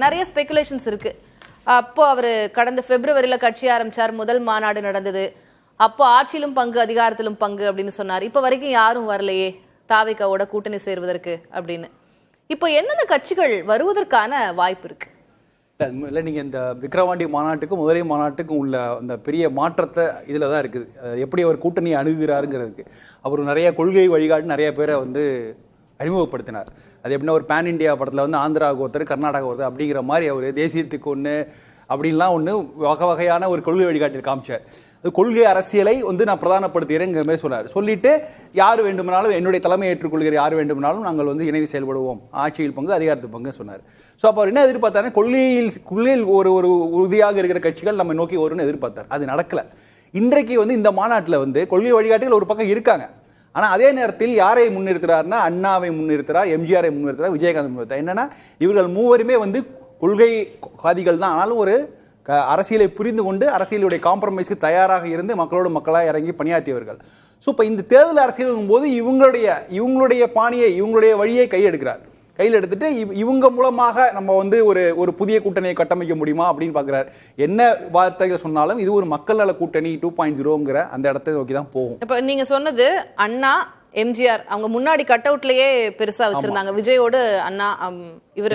நிறைய ஸ்பெகுலேஷன்ஸ் இருக்கு. அப்போ அவர் கடந்த பிப்ரவரியில கட்சி ஆரம்பிச்சார், முதல் மாநாடு நடந்தது. அப்போ ஆட்சியிலும் பங்கு அதிகாரத்திலும் பங்கு அப்படின்னு சொன்னார். இப்ப வரைக்கும் யாரும் வரலையே தாவேகாவோட கூட்டணி சேர்வதற்கு அப்படின்னு. இப்போ என்னென்ன கட்சிகள் வருவதற்கான வாய்ப்பு இருக்கு? இல்லை, நீங்கள் இந்த விக்கிரவாண்டி மாநாட்டுக்கும் முதலை மாநாட்டுக்கும் உள்ள அந்த பெரிய மாற்றத்தை இதில் தான் இருக்குது. எப்படி அவர் கூட்டணியை அணுகுகிறாருங்கிறதுக்கு அவர் நிறைய கொள்கை வழிகாட்டு நிறைய பேரை வந்து அறிமுகப்படுத்தினார். அது எப்படின்னா, ஒரு பேன் இண்டியா படத்தில் வந்து ஆந்திராவுக்கு ஒருத்தர், கர்நாடகா ஒருத்தர் அப்படிங்கிற மாதிரி அவர் தேசியத்துக்கு ஒன்று அப்படின்லாம் ஒன்று வகையான ஒரு கொள்கை வழிகாட்டில் காமிச்சார். அது கொள்கை அரசியலை வந்து நான் பிரதானப்படுத்துகிறேங்கிற மாதிரி சொன்னார். சொல்லிட்டு யார் வேண்டுமானாலும் என்னுடைய தலைமை ஏற்றுக்கொள்கிற யார் வேண்டுமானாலும் நாங்கள் வந்து இணைந்து செயல்படுவோம், ஆட்சியில் பங்கு அதிகாரத்து பங்கு சொன்னார். ஸோ அப்போ அவர் என்ன எதிர்பார்த்தாரு, கொள்கையில் ஒரு உறுதியாக இருக்கிற கட்சிகள் நம்ம நோக்கி வரும்னு எதிர்பார்த்தார். அது நடக்கலை. இன்றைக்கு வந்து இந்த மாநாட்டில் வந்து கொள்கை வழிகாட்டிகள் ஒரு பக்கம் இருக்காங்க. ஆனால் அதே நேரத்தில் யாரை முன்னிறுத்துறாருன்னா, அண்ணாவை முன்னிறுத்துறார், எம்ஜிஆரை முன்னிறுத்துறார், விஜயகாந்த் முன்னிறுத்தார். என்னன்னா, இவர்கள் மூவருமே வந்து கொள்கைவாதிகள் தான். ஆனாலும் ஒரு அரசியலை புரிந்து கொண்டு அரசியலுடைய காம்ப்ரமைஸ்க்கு தயாராக இருந்து மக்களோடு மக்களாக இறங்கி பணியாற்றியவர்கள். ஸோ இப்போ இந்த தேர்தல் அரசியல் போது இவங்களுடைய பாணியை, இவங்களுடைய வழியை கையில் எடுத்துட்டு இவங்க மூலமாக நம்ம வந்து ஒரு புதிய கூட்டணியை கட்டமைக்க முடியுமா அப்படின்னு பார்க்குறாரு. என்ன வார்த்தைகள் சொன்னாலும் இது ஒரு மக்கள் நல கூட்டணி 2.0ங்கிற அந்த இடத்தை நோக்கி தான் போகும். இப்போ நீங்க சொன்னது அண்ணா எம்ஜிஆர் அவங்க முன்னாடி கட் அவுட்லயே பெருசா வச்சிருந்தாங்க. விஜயோடு அண்ணா இவர்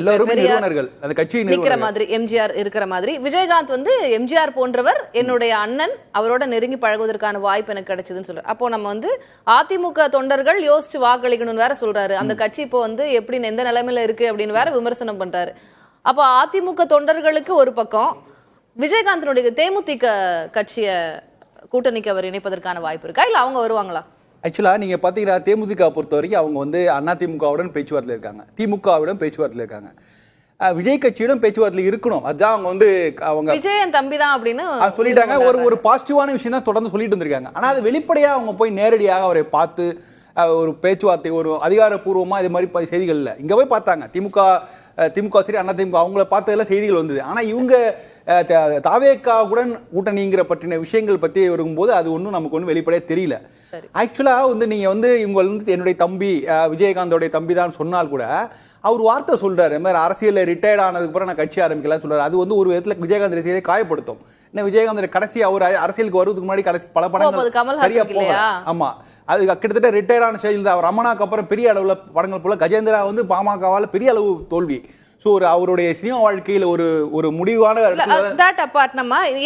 நிக்கிற மாதிரி, எம்ஜிஆர் இருக்கிற மாதிரி. விஜயகாந்த் வந்து எம்ஜிஆர் போன்றவர் என்னுடைய அண்ணன், அவரோட நெருங்கி பழகுவதற்கான வாய்ப்பு எனக்கு கிடைச்சதுன்னு சொல்றாரு. அப்போ நம்ம வந்து அதிமுக தொண்டர்கள் யோசிச்சு வாக்களிக்கணும்னு வேற சொல்றாரு. அந்த கட்சி இப்போ வந்து எப்படி எந்த நிலைமையில இருக்கு அப்படின்னு வேற விமர்சனம் பண்றாரு. அப்போ அதிமுக தொண்டர்களுக்கு ஒரு பக்கம், விஜயகாந்தனுடைய தேமுதிக கட்சிய கூட்டணிக்கு அவர் இணைப்பதற்கான வாய்ப்பு இருக்கா, இல்ல அவங்க வருவாங்களா? ஆக்சுவலாக நீங்கள் பார்த்தீங்கன்னா, தேமுதிக பொறுத்த வரைக்கும் அவங்க வந்து அதிமுகவுடன் பேச்சுவார்த்தையில் இருக்காங்க, திமுகவிடம் பேச்சுவார்த்தையில் இருக்காங்க, விஜய் கட்சியிடம் பேச்சுவார்த்தையில் இருக்கணும். அதுதான் அவங்க விஜயன் தம்பி தான் அப்படின்னு சொல்லிட்டாங்க. ஒரு பாசிட்டிவான விஷயம் தான் தொடர்ந்து சொல்லிட்டு வந்திருக்காங்க. ஆனால் அது வெளிப்படையாக அவங்க போய் நேரடியாக அவரை பார்த்து ஒரு பேச்சுவார்த்தை, ஒரு அதிகாரப்பூர்வமாக இது மாதிரி செய்திகள் இல்லை. இங்கே போய் பார்த்தாங்க, திமுக சரி அதிமுக அவங்கள பார்த்ததெல்லாம் செய்திகள் வந்தது. ஆனால் இவங்க தாவேகாவுடன் கூட்டணிங்கிற பற்றின விஷயங்கள் பற்றி வரும்போது அது ஒன்றும் நமக்கு ஒன்றும் வெளிப்படையாக தெரியல. ஆக்சுவலாக வந்து நீங்கள் வந்து இவங்க வந்து என்னுடைய தம்பி விஜயகாந்தோடைய தம்பி தான் சொன்னால் கூட அவர் வார்த்தை சொல்றாரு, இந்த மாதிரி அரசியலில் ரிட்டையர்ட் ஆனதுக்கு அப்புறம் நான் கட்சி ஆரம்பிக்கலாம் சொல்றாரு. அது வந்து ஒரு விதத்தில் விஜயகாந்த் ரசிகரை காயப்படுத்தும். ஏன்னா விஜயகாந்த் கடைசி அவர் அரசியலுக்கு வருவதற்கு முன்னாடி கடைசி பல படங்கள் சரியா போகல. ஆமா, அது கிட்டத்தட்ட ரிட்டையர்ட் ஆன ஸ்டேஜில் தான். அவர் ரமணாக்கு அப்புறம் பெரிய அளவில் படங்கள் போல கஜேந்திரா வந்து பாமகவால் பெரிய அளவு தோல்வி. ஸோ அவருடைய சினிமா வாழ்க்கையில் ஒரு முடிவான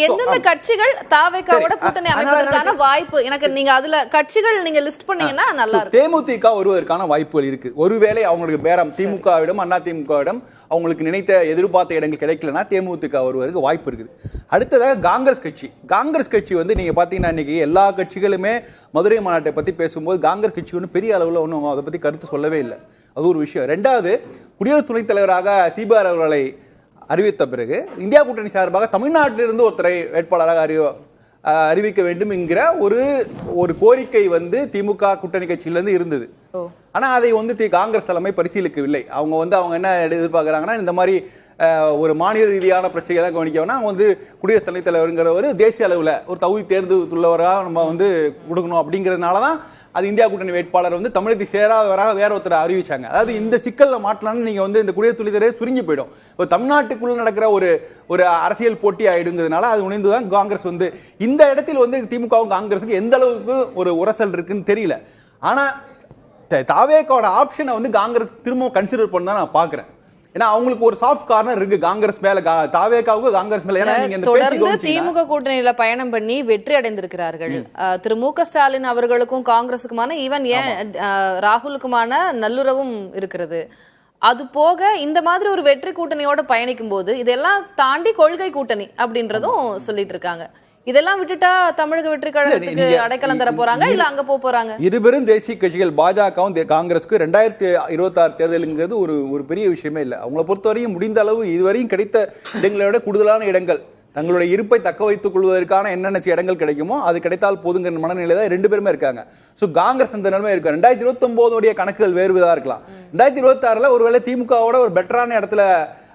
எந்தெந்த கட்சிகள் தாவேகாவோட கூட்டணி அமைப்பதற்கான வாய்ப்பு எனக்கு நீங்க அதுல கட்சிகள் நீங்க லிஸ்ட் பண்ணீங்கன்னா நல்லா இருக்கும். தேமுதிக வருவதற்கான வாய்ப்புகள் இருக்கு. ஒருவேளை அவங்களுக்கு பேரம் திமுகவிடம் அதிமுகவிடம் அவங்களுக்கு நினைத்த எதிர்பார்த்த இடங்கள் கிடைக்கலன்னா தேமுதிக வருவதற்கு வாய்ப்பு இருக்குது. அடுத்ததாக காங்கிரஸ் கட்சி வந்து நீங்க பாத்தீங்கன்னா இன்னைக்கு எல்லா கட்சிகளுமே மதுரை மாநாட்டை பத்தி பேசும்போது காங்கிரஸ் கட்சி ஒன்றும் பெரிய அளவில் ஒன்றும் அதை பத்தி கருத்து சொல்லவே இல்லை. அது ஒரு விஷயம். ரெண்டாவது, குடியரசு துணைத் தலைவராக சீபார் அவர்களை அறிவித்த பிறகு இந்தியா கூட்டணி சார்பாக தமிழ்நாட்டிலிருந்து ஒருத்தரை வேட்பாளராக அறிவிக்க வேண்டும் என்கிற ஒரு கோரிக்கை வந்து திமுக கூட்டணி கட்சியிலிருந்து இருந்தது. ஆனா அதை வந்து காங்கிரஸ் தலைமை பரிசீலிக்கவில்லை. அவங்க என்ன எதிர்பார்க்கிறாங்கன்னா, இந்த மாதிரி ஒரு மாநில ரீதியான பிரச்சனைகளை கவனிக்கணும்னா அவங்க வந்து குடியரசுத் துணைத் தலைவருங்கிற தேசிய அளவில் ஒரு தகுதி தேர்ந்துள்ளவராக நம்ம வந்து கொடுக்கணும். அப்படிங்கிறதுனால தான் அது இந்தியா கூட்டணி வேட்பாளர் வந்து தமிழகத்தை சேராதவராக வேற ஒருத்தரை அறிவிச்சாங்க. அதாவது இந்த சிக்கல்ல மாட்டலாம்னு நீங்க வந்து இந்த குடியரசு துணைத் தலைவர் சுருங்கி போயிடும். ஒரு தமிழ்நாட்டுக்குள்ள நடக்கிற ஒரு அரசியல் போட்டி ஆயிடுங்கிறதுனால அது உணர்ந்துதான் காங்கிரஸ் வந்து இந்த இடத்தில் வந்து திமுகவும் காங்கிரஸுக்கு எந்த அளவுக்கு ஒரு உரசல் இருக்குன்னு தெரியல. ஆனா தாவேகாவோட ஆப்ஷனை வந்து காங்கிரஸ் திரும்ப கன்சிடர் பண்ண தான் நான் பாக்குறேன். ஏன்னா அவங்களுக்கு ஒரு சாஃப்ட் கார்னர் இருக்கு காங்கிரஸ் மேல, தாவேகாவுக்கு காங்கிரஸ் மேல. ஏன்னா நீங்க இந்த தொடர்ந்து திமுக கூட்டணியில பயணம் பண்ணி வெற்றி அடைந்திருக்கிறார்கள். திரு மு.க. ஸ்டாலின் அவர்களுக்கும் காங்கிரஸுக்குமான ஈவன் ஏன் ராகுலுக்குமான நல்லுறவும் இருக்கிறது. அது போக இந்த மாதிரி ஒரு வெற்றி கூட்டணியோட பயணிக்கும் போது இதெல்லாம் தாண்டி கொள்கை கூட்டணி அப்படின்றதும் சொல்லிட்டு இருக்காங்க. இதெல்லாம் விட்டுட்டா தமிழக வெற்றி கழகத்துக்கு அடைக்கலம் தர போறாங்க, இல்ல அங்க போறாங்க? இருபெரும் தேசிய கட்சிகள் பாஜகவும் காங்கிரஸுக்கு 2026 தேர்தலுங்கிறது ஒரு பெரிய விஷயமே இல்லை. அவங்களை பொறுத்தவரையும் முடிந்த அளவு இதுவரையும் கிடைத்த இடங்களை விட கூடுதலான இடங்கள், தங்களுடைய இருப்பை தக்க வைத்துக் கொள்வதற்கான என்னென்ன இடங்கள் கிடைக்குமோ அது கிடைத்தால் போதுங்கிற மனநிலை தான் ரெண்டு பேருமே இருக்காங்க. ஸோ காங்கிரஸ் அந்த நிலைமை இருக்கு. 2029 கணக்குகள் வேறுவிதா இருக்கலாம். 2026 ஒருவேளை திமுகவோட ஒரு பெட்டரான இடத்துல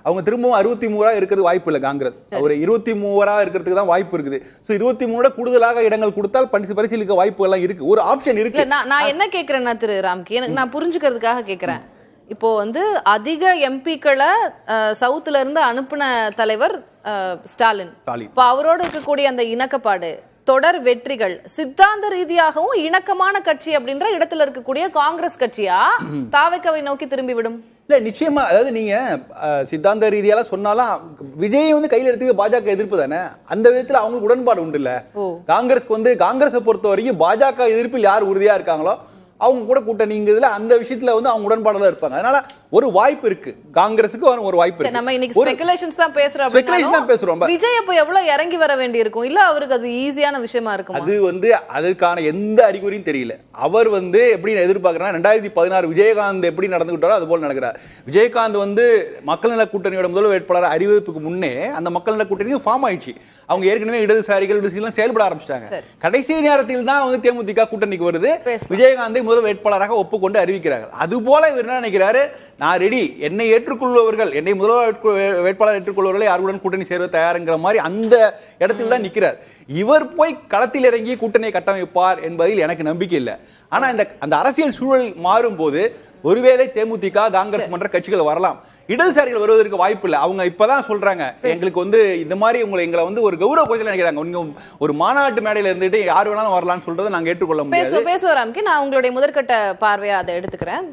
அவங்க திரும்பவும் 63 இருக்கிறது வாய்ப்பு இல்லை. காங்கிரஸ் ஒரு 23 இருக்கிறதுக்கு தான் வாய்ப்பு இருக்குது. ஸோ 23 கூடுதலாக இடங்கள் கொடுத்தால் பரிசீலிக்க வாய்ப்பு எல்லாம் இருக்கு. ஒரு ஆப்ஷன் இருக்கு. நான் என்ன கேட்கிறேன்னா திரு ராம்கி, எனக்கு நான் புரிஞ்சுக்கிறதுக்காக கேட்கிறேன். இப்போ வந்து அதிக எம்பிக்களை சவுத்துல இருந்து அனுப்பின தலைவர் ஸ்டாலின். இப்போ அவரோடு இருக்கக்கூடிய அந்த இணக்கப்பாடு, தொடர் வெற்றிகள், சித்தாந்த ரீதியாகவும் இணக்கமான கட்சி அப்படின்ற இடத்துல இருக்கக்கூடிய காங்கிரஸ் கட்சியா தாவேக்காவை நோக்கி திரும்பி விடும்? இல்ல நிச்சயமா. அதாவது நீங்க சித்தாந்த ரீதியால சொன்னாலும் விஜய் வந்து கையில எடுத்து பாஜக எதிர்ப்பு தானே, அந்த விதத்துல அவங்களுக்கு உடன்பாடு உண்டு இல்ல. காங்கிரஸ்க்கு வந்து காங்கிரஸை பொறுத்த வரைக்கும் பாஜக எதிர்ப்பில் யார் உறுதியா இருக்காங்களோ அவங்க கூட கூட்டணிங்கிறதுல அந்த விஷயத்துல வந்து அவங்க உடன்பாடுல இருப்பாங்க. அதனால ஒரு வாய்ப்பு இருக்கு, காங்கிரஸுக்கு ஒரு வாய்ப்பு இருக்கு. நம்ம இன்னைக்கு ஸ்பெகுலேஷன்ஸ் தான் பேசுறோம். ஸ்பெகுலேஷன் தான் பேசுறோம். விஜய் அப்ப எவ்வளவு இறங்கி வர வேண்டி இருக்கும், இல்ல அவருக்கு அது ஈஸியான விஷயமா இருக்கும்? அது வந்து அதுக்கான எந்த அறிகுறியும் தெரியல. அவர் வந்து எப்படி எதிர்பார்க்கறாங்க, 2016 விஜயகாந்த் எப்படி நடந்துக்கிட்டாரோ அது போல நடக்கிறார். விஜயகாந்த் வந்து மக்கள் நல கூட்டணியோட முதல் வேட்பாளர் அறிவிப்புக்கு முன்னே அந்த மக்கள் நல கூட்டணி ஃபார்ம் ஆயிடுச்சு. அவங்க ஏற்கனவே இடதுசாரிகள் செயல்பட ஆரம்பிச்சிட்டாங்க. கடைசி நேரத்தில் தான் வந்து தேமுதிக கூட்டணிக்கு வருது, விஜயகாந்தை முதல் வேட்பாளராக ஒப்புக்கொண்டு அறிவிக்கிறார்கள். அது போல இவர் என்ன நினைக்கிறாரு, நான் ரெடி, என்னை ஏற்றுக்கொள்பவர்கள், என்னை முதல் வேட்பாளர் ஏற்றுக்கொள்பவர்களை யாருடன் கூட்டணி சேர்வ தயாருங்கிற மாதிரி அந்த இடத்தில் தான் நிற்கிறார். இவர் போய் களத்தில் இறங்கி கூட்டணியை கட்டமைப்பார் என்பதில் எனக்கு நம்பிக்கை இல்லை. ஆனா அந்த அரசியல் சூழல் மாறும் போது ஒருவேளை தேமுதிக காங்கிரஸ் போன்ற கட்சிகள் வரலாம், இடதுசாரிகள் வருவதற்கு வாய்ப்பு இல்லை. அவங்க இப்பதான் சொல்றாங்க, எங்களுக்கு வந்து இந்த மாதிரி எங்களை வந்து ஒரு கௌரவ குறைச்சல் நினைக்கிறாங்க, நீங்க ஒரு மாநாட்டு மேடையில இருந்துட்டு யாரு வேணாலும் வரலாம்னு சொல்றதை நாங்க ஏற்றுக்கொள்ள முடியாது. பேசுவோம் ராம்கி, நான் உங்களுடைய முதற்கட்ட பார்வையா அதை எடுத்துக்கிறேன்.